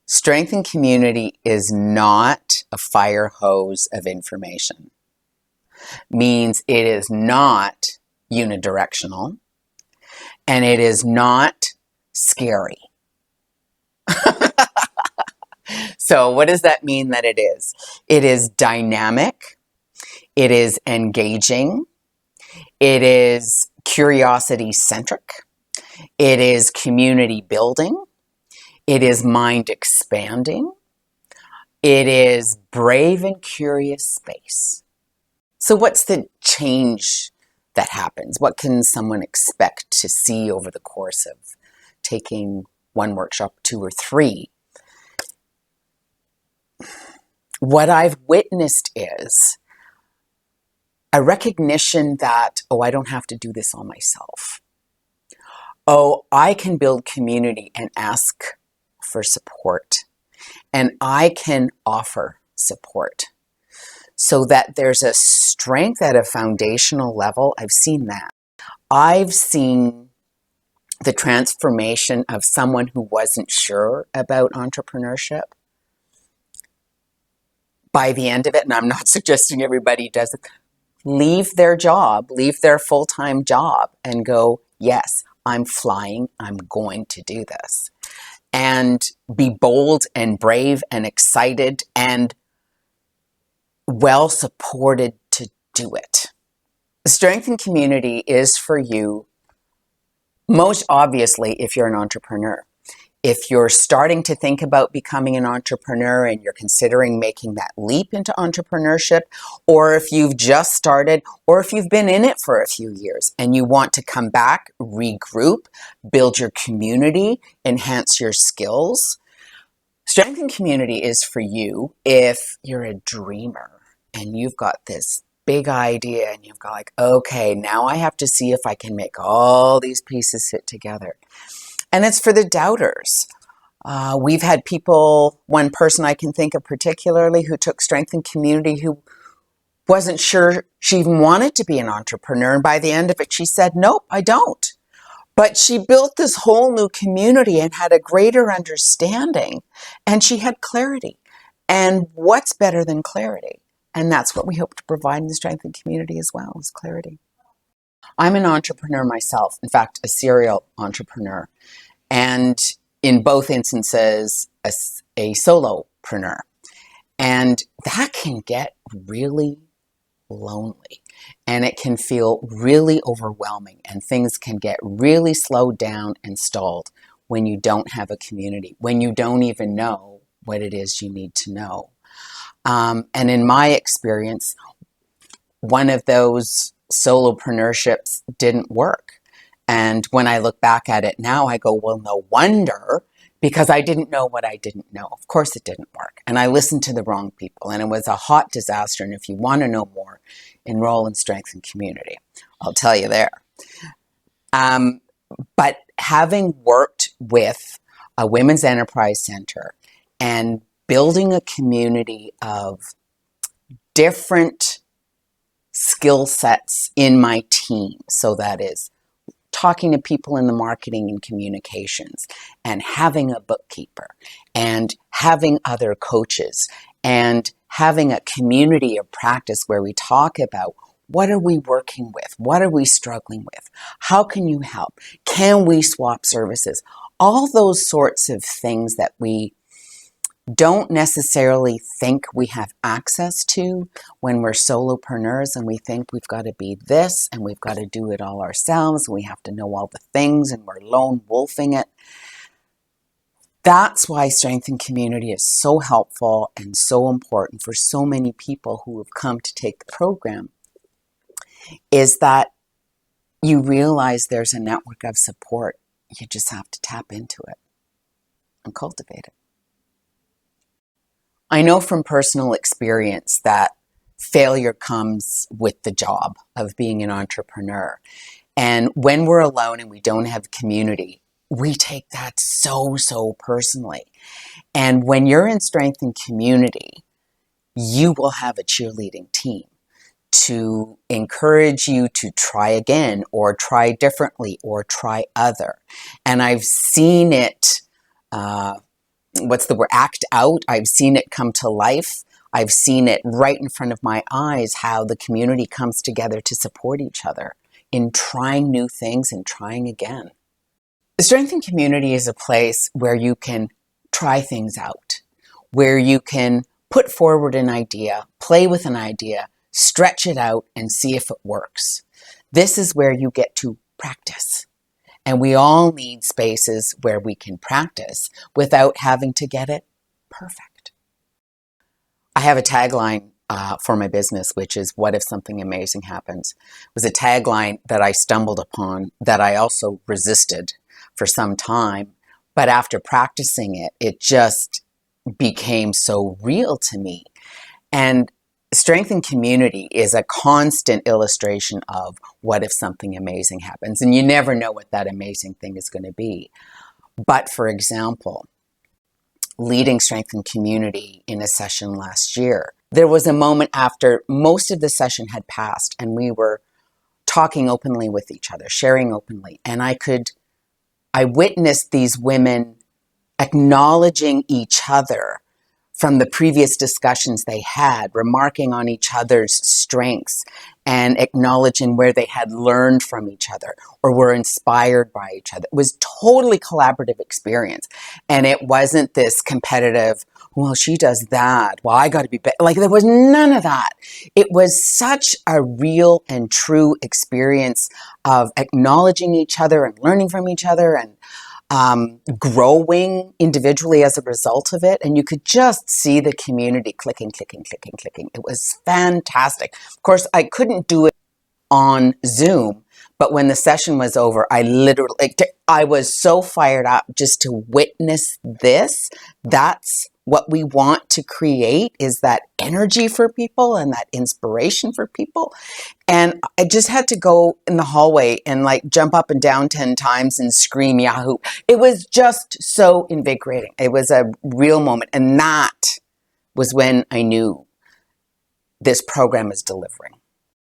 Strength and community is not a fire hose of information. Means it is not unidirectional, and it is not scary. So what does that mean that it is? It is dynamic. It is engaging. It is curiosity centric. It is community building. It is mind expanding. It is brave and curious space. So what's the change that happens? What can someone expect to see over the course of taking one workshop, 2 or 3? What I've witnessed is a recognition that, oh, I don't have to do this all myself. Oh, I can build community and ask for support. And I can offer support so that there's a strength at a foundational level. I've seen that. I've seen the transformation of someone who wasn't sure about entrepreneurship. By the end of it, and I'm not suggesting everybody does it, leave their job, leave their full-time job and go, yes, I'm flying, I'm going to do this. And be bold and brave and excited and well supported to do it. Strength and community is for you, most obviously, if you're an entrepreneur. If you're starting to think about becoming an entrepreneur and you're considering making that leap into entrepreneurship, or if you've just started, or if you've been in it for a few years and you want to come back, regroup, build your community, enhance your skills, strength and community is for you if you're a dreamer and you've got this big idea and you've got like, okay, now I have to see if I can make all these pieces fit together. And it's for the doubters. We've had people, one person I can think of particularly who took strength and community who wasn't sure she even wanted to be an entrepreneur. And by the end of it, she said, nope, I don't. But she built this whole new community and had a greater understanding. And she had clarity. And what's better than clarity? And that's what we hope to provide in the strength and community as well, is clarity. I'm an entrepreneur myself. In fact, a serial entrepreneur. And in both instances, a solopreneur. And that can get really lonely. And it can feel really overwhelming. And things can get really slowed down and stalled when you don't have a community, when you don't even know what it is you need to know. And in my experience, one of those solopreneurships didn't work. And when I look back at it now, I go, well, no wonder, because I didn't know what I didn't know. Of course it didn't work. And I listened to the wrong people, and it was a hot disaster. And if you want to know more, enroll in Strength and Community. I'll tell you there. But having worked with a women's enterprise center and building a community of different skill sets in my team, so that is talking to people in the marketing and communications, and having a bookkeeper, and having other coaches, and having a community of practice where we talk about what are we working with? What are we struggling with? How can you help? Can we swap services? All those sorts of things that we don't necessarily think we have access to when we're solopreneurs, and we think we've got to be this and we've got to do it all ourselves and we have to know all the things and we're lone wolfing it. That's why Strength and Community is so helpful and so important for so many people who have come to take the program, is that you realize there's a network of support. You just have to tap into it and cultivate it. I know from personal experience that failure comes with the job of being an entrepreneur. And when we're alone and we don't have community, we take that so personally. And when you're in Strength and Community, you will have a cheerleading team to encourage you to try again or try differently or try other. And I've seen it what's the word, act out. I've seen it come to life. I've seen it right in front of my eyes, how the community comes together to support each other in trying new things and trying again. The Strength in Community is a place where you can try things out, where you can put forward an idea, play with an idea, stretch it out, and see if it works. This is where you get to practice. And we all need spaces where we can practice without having to get it perfect. I have a tagline for my business, which is, what if something amazing happens? It was a tagline that I stumbled upon that I also resisted for some time. But after practicing it, it just became so real to me. And Strength in Community is a constant illustration of what if something amazing happens. And you never know what that amazing thing is going to be. But for example, leading Strength in Community in a session last year, there was a moment after most of the session had passed and we were talking openly with each other, sharing openly. And I witnessed these women acknowledging each other from the previous discussions they had, remarking on each other's strengths and acknowledging where they had learned from each other or were inspired by each other. It was totally collaborative experience. And it wasn't this competitive, well, she does that, well, I got to be better. Like, there was none of that. It was such a real and true experience of acknowledging each other and learning from each other and growing individually as a result of it. And you could just see the community clicking, clicking, clicking, clicking. It was fantastic. Of course, I couldn't do it on Zoom, but when the session was over, I was so fired up just to witness this. That's what we want to create, is that energy for people and that inspiration for people. And I just had to go in the hallway and like jump up and down 10 times and scream Yahoo. It was just so invigorating. It was a real moment. And that was when I knew this program is delivering.